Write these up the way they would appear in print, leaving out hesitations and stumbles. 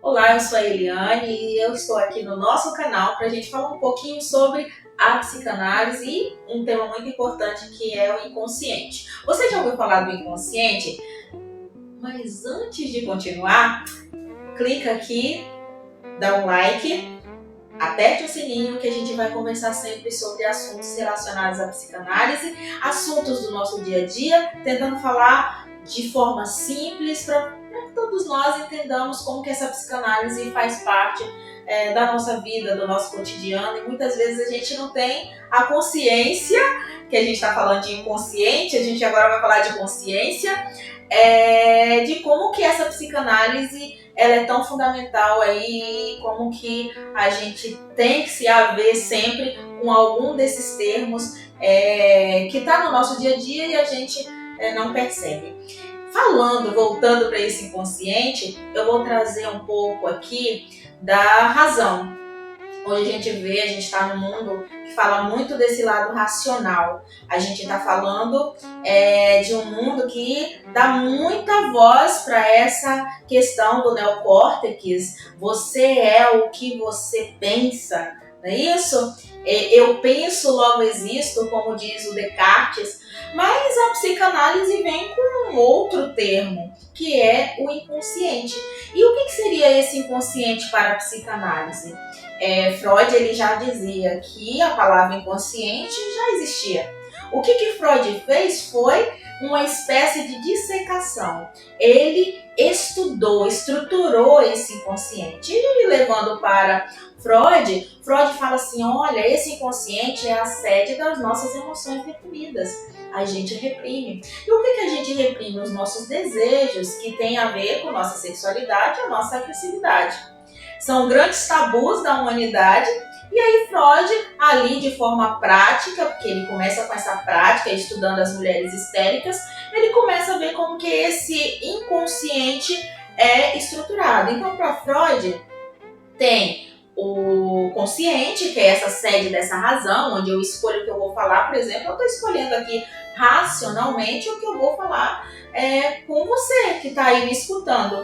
Olá, eu sou a Eliane e eu estou aqui no nosso canal para a gente falar um pouquinho sobre a psicanálise e um tema muito importante que é o inconsciente. Você já ouviu falar do inconsciente? Mas antes de continuar, clica aqui, dá um like, aperte o sininho que a gente vai conversar sempre sobre assuntos relacionados à psicanálise, assuntos do nosso dia a dia, tentando falar de forma simples para que todos nós entendamos como que essa psicanálise faz parte da nossa vida, do nosso cotidiano, e muitas vezes a gente não tem a consciência, que a gente está falando de inconsciente, a gente agora vai falar de consciência, de como que essa psicanálise ela é tão fundamental aí, como que a gente tem que se haver sempre com algum desses termos que está no nosso dia a dia e a gente não percebe. Voltando para esse inconsciente, eu vou trazer um pouco aqui da razão. Hoje a gente está num mundo que fala muito desse lado racional. A gente está falando de um mundo que dá muita voz para essa questão do neocórtex. Você é o que você pensa, não é isso? Eu penso, logo existo, como diz o Descartes. Mas a psicanálise vem com um outro termo, que é o inconsciente. E o que seria esse inconsciente para a psicanálise? Freud ele já dizia que a palavra inconsciente já existia. O que Freud fez foi uma espécie de dissecação. Ele estruturou esse inconsciente. E levando para Freud fala assim, olha, esse inconsciente é a sede das nossas emoções reprimidas. A gente reprime. E o que a gente reprime? Os nossos desejos, que tem a ver com nossa sexualidade e a nossa agressividade. São grandes tabus da humanidade. E aí Freud, ali de forma prática, porque ele começa com essa prática, estudando as mulheres histéricas, ele começa a ver como que esse inconsciente é estruturado. Então, para Freud, tem o consciente, que é essa sede dessa razão, onde eu escolho o que eu vou falar. Por exemplo, eu estou escolhendo aqui racionalmente o que eu vou falar com você que está aí me escutando.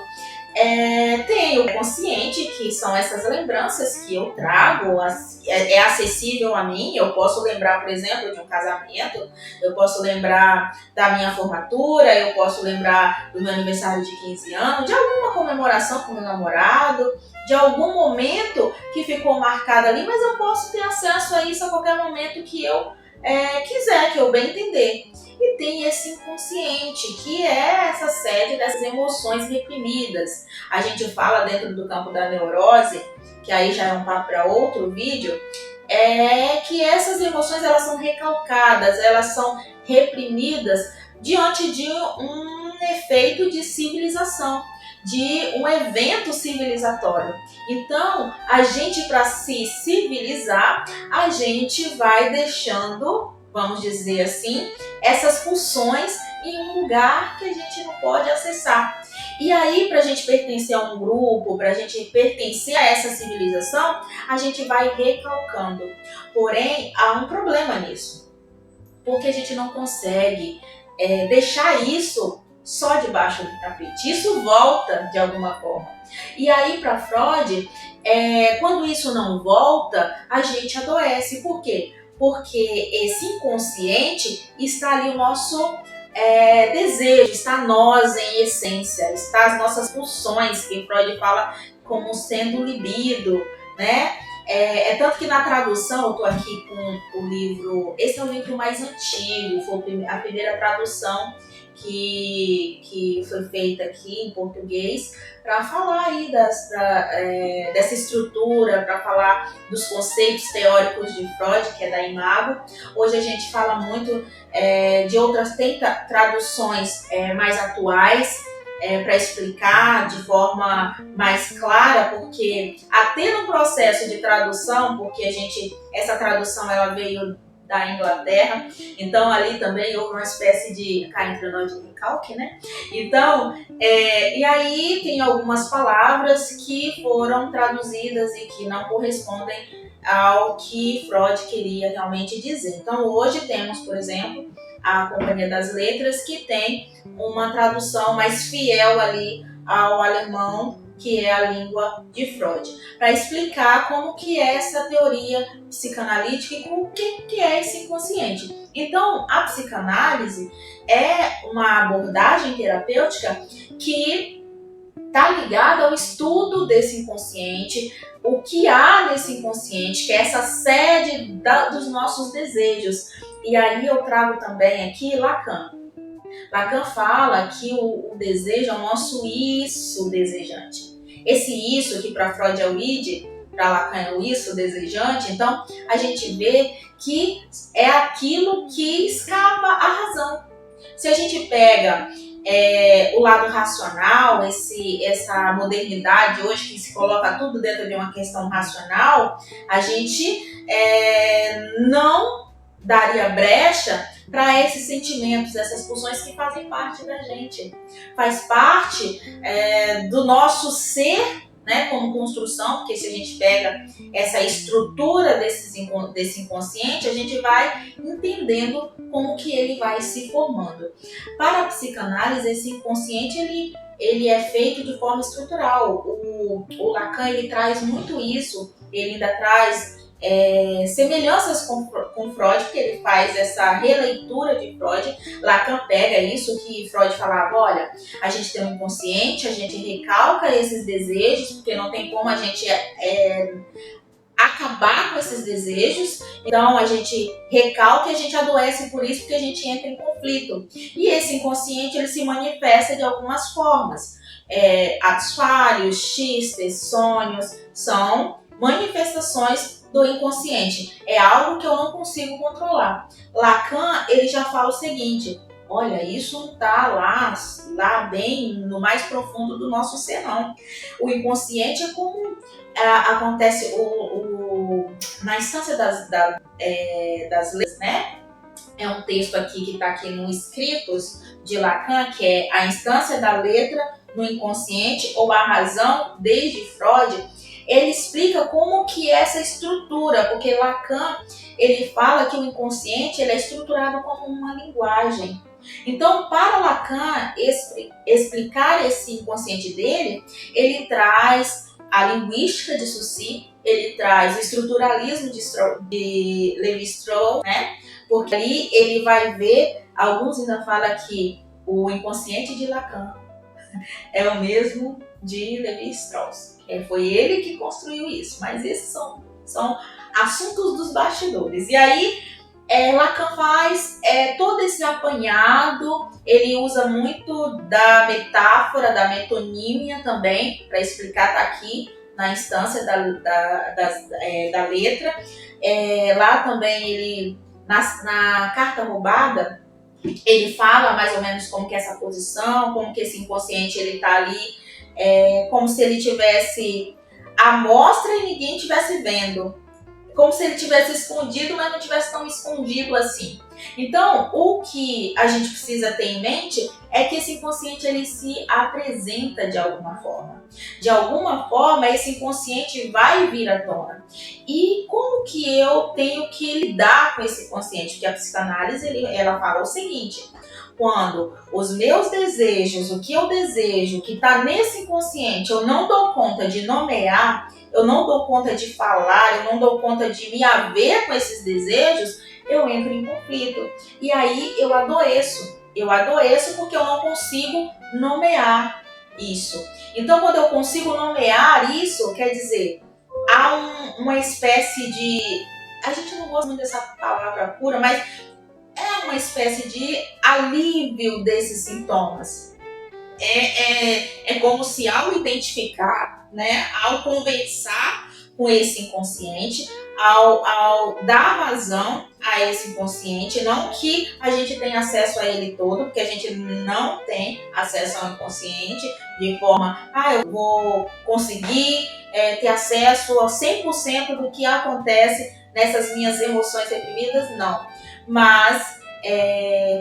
Tem o consciente, que são essas lembranças que eu trago, é acessível a mim. Eu posso lembrar, por exemplo, de um casamento, eu posso lembrar da minha formatura, eu posso lembrar do meu aniversário de 15 anos, de alguma comemoração com meu namorado, de algum momento que ficou marcado ali, mas eu posso ter acesso a isso a qualquer momento que eu quiser, que eu bem entender. E tem esse inconsciente, que é essa sede dessas emoções reprimidas. A gente fala dentro do campo da neurose, que aí já é um papo para outro vídeo, que essas emoções elas são recalcadas, elas são reprimidas diante de um efeito de civilização, de um evento civilizatório. Então, a gente, para se civilizar, a gente vai deixando, vamos dizer assim, essas pulsões em um lugar que a gente não pode acessar. E aí, para a gente pertencer a um grupo, para a gente pertencer a essa civilização, a gente vai recalcando. Porém, há um problema nisso, porque a gente não consegue deixar isso só debaixo do tapete. Isso volta de alguma forma. E aí, para Freud, quando isso não volta, a gente adoece. Por quê? Porque esse inconsciente está ali o nosso desejo, está nós em essência, está as nossas pulsões, que Freud fala como sendo libido, né? Tanto que na tradução, eu estou aqui com o livro, esse é o livro mais antigo, foi a primeira tradução que foi feita aqui em português, para falar aí dessa estrutura, para falar dos conceitos teóricos de Freud, que é da Imago. Hoje a gente fala muito de outras, tem traduções mais atuais, para explicar de forma mais clara, porque até no processo de tradução, porque essa tradução ela veio da Inglaterra, então ali também houve uma espécie de, cá entre nós, de recalque, né? Então, e aí tem algumas palavras que foram traduzidas e que não correspondem ao que Freud queria realmente dizer. Então hoje temos, por exemplo, a Companhia das Letras, que tem uma tradução mais fiel ali ao alemão, que é a língua de Freud, para explicar como que é essa teoria psicanalítica e o que é esse inconsciente. Então, a psicanálise é uma abordagem terapêutica que está ligada ao estudo desse inconsciente, o que há nesse inconsciente, que é essa sede dos nossos desejos. E aí eu trago também aqui Lacan. Lacan fala que o desejo é o nosso isso desejante. Esse isso, que para Freud é o id, para Lacan é o isso desejante, então a gente vê que é aquilo que escapa à razão. Se a gente pega o lado racional, essa modernidade hoje que se coloca tudo dentro de uma questão racional, a gente não daria brecha para esses sentimentos, essas pulsões que fazem parte da gente. Faz parte do nosso ser, né, como construção, porque se a gente pega essa estrutura desse inconsciente, a gente vai entendendo como que ele vai se formando. Para a psicanálise, esse inconsciente ele é feito de forma estrutural. O Lacan ele traz muito isso, ele ainda traz semelhanças com Freud, que ele faz essa releitura de Freud. Lacan pega isso que Freud falava, olha, a gente tem um inconsciente, a gente recalca esses desejos, porque não tem como a gente acabar com esses desejos, então a gente recalca e a gente adoece por isso, porque a gente entra em conflito. E esse inconsciente ele se manifesta de algumas formas. Atos falhos, xistes, sonhos, são manifestações do inconsciente. É algo que eu não consigo controlar. Lacan, ele já fala o seguinte, olha, isso não está lá bem no mais profundo do nosso ser, não. O inconsciente é como acontece na instância das leis, né? É um texto aqui que está aqui no Escritos de Lacan, que é a instância da letra no inconsciente ou a razão desde Freud. Ele explica como que é essa estrutura, porque Lacan ele fala que o inconsciente ele é estruturado como uma linguagem. Então, para Lacan explicar esse inconsciente dele, ele traz a linguística de Saussure, ele traz o estruturalismo de Lévi-Strauss, né? Porque aí ele vai ver, alguns ainda falam que o inconsciente de Lacan é o mesmo de Lévi-Strauss. Foi ele que construiu isso, mas esses são assuntos dos bastidores. E aí, Lacan faz todo esse apanhado, ele usa muito da metáfora, da metonímia também, para explicar, tá aqui na instância da letra. Lá também, ele na Carta Roubada, ele fala mais ou menos como que é essa posição, como que esse inconsciente ele tá ali, como se ele tivesse à mostra e ninguém estivesse vendo. Como se ele tivesse escondido, mas não tivesse tão escondido assim. Então, o que a gente precisa ter em mente é que esse inconsciente ele se apresenta de alguma forma. De alguma forma, esse inconsciente vai vir à tona. E como que eu tenho que lidar com esse inconsciente? Porque a psicanálise ela fala o seguinte: quando os meus desejos, o que eu desejo, que está nesse inconsciente, eu não dou conta de nomear, eu não dou conta de falar, eu não dou conta de me haver com esses desejos, eu entro em conflito. E aí eu adoeço. Eu adoeço porque eu não consigo nomear isso. Então, quando eu consigo nomear isso, quer dizer, há uma espécie de... A gente não gosta muito dessa palavra cura, mas é uma espécie de alívio desses sintomas. É como se ao identificar, né, ao conversar com esse inconsciente, ao dar razão a esse inconsciente, não que a gente tenha acesso a ele todo, porque a gente não tem acesso ao inconsciente de forma, eu vou conseguir ter acesso a 100% do que acontece nessas minhas emoções reprimidas, não. Mas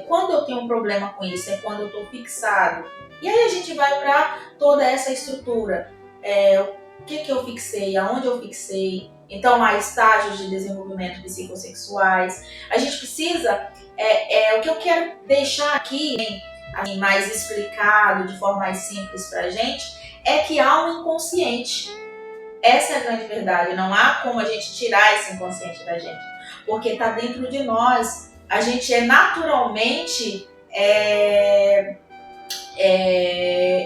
quando eu tenho um problema com isso, é quando eu estou fixado. E aí a gente vai para toda essa estrutura. O que eu fixei, aonde eu fixei. Então, há estágios de desenvolvimento psicossexuais. A gente precisa, o que eu quero deixar aqui assim, mais explicado, de forma mais simples pra gente, é que há um inconsciente. Essa é a grande verdade. Não há como a gente tirar esse inconsciente da gente, porque está dentro de nós. A gente é naturalmente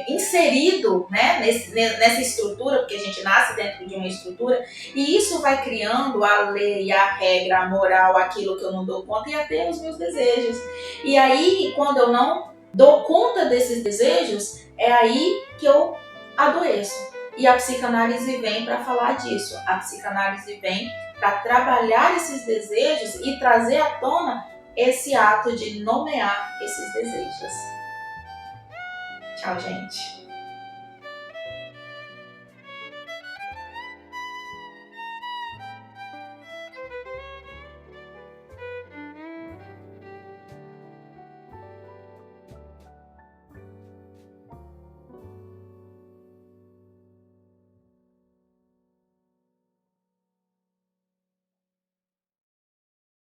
inserido, né, nessa estrutura, porque a gente nasce dentro de uma estrutura, e isso vai criando a lei, a regra, a moral, aquilo que eu não dou conta, e até os meus desejos. E aí, quando eu não dou conta desses desejos, é aí que eu adoeço. E a psicanálise vem para falar disso. A psicanálise vem para trabalhar esses desejos e trazer à tona esse ato de nomear esses desejos. Tchau, gente.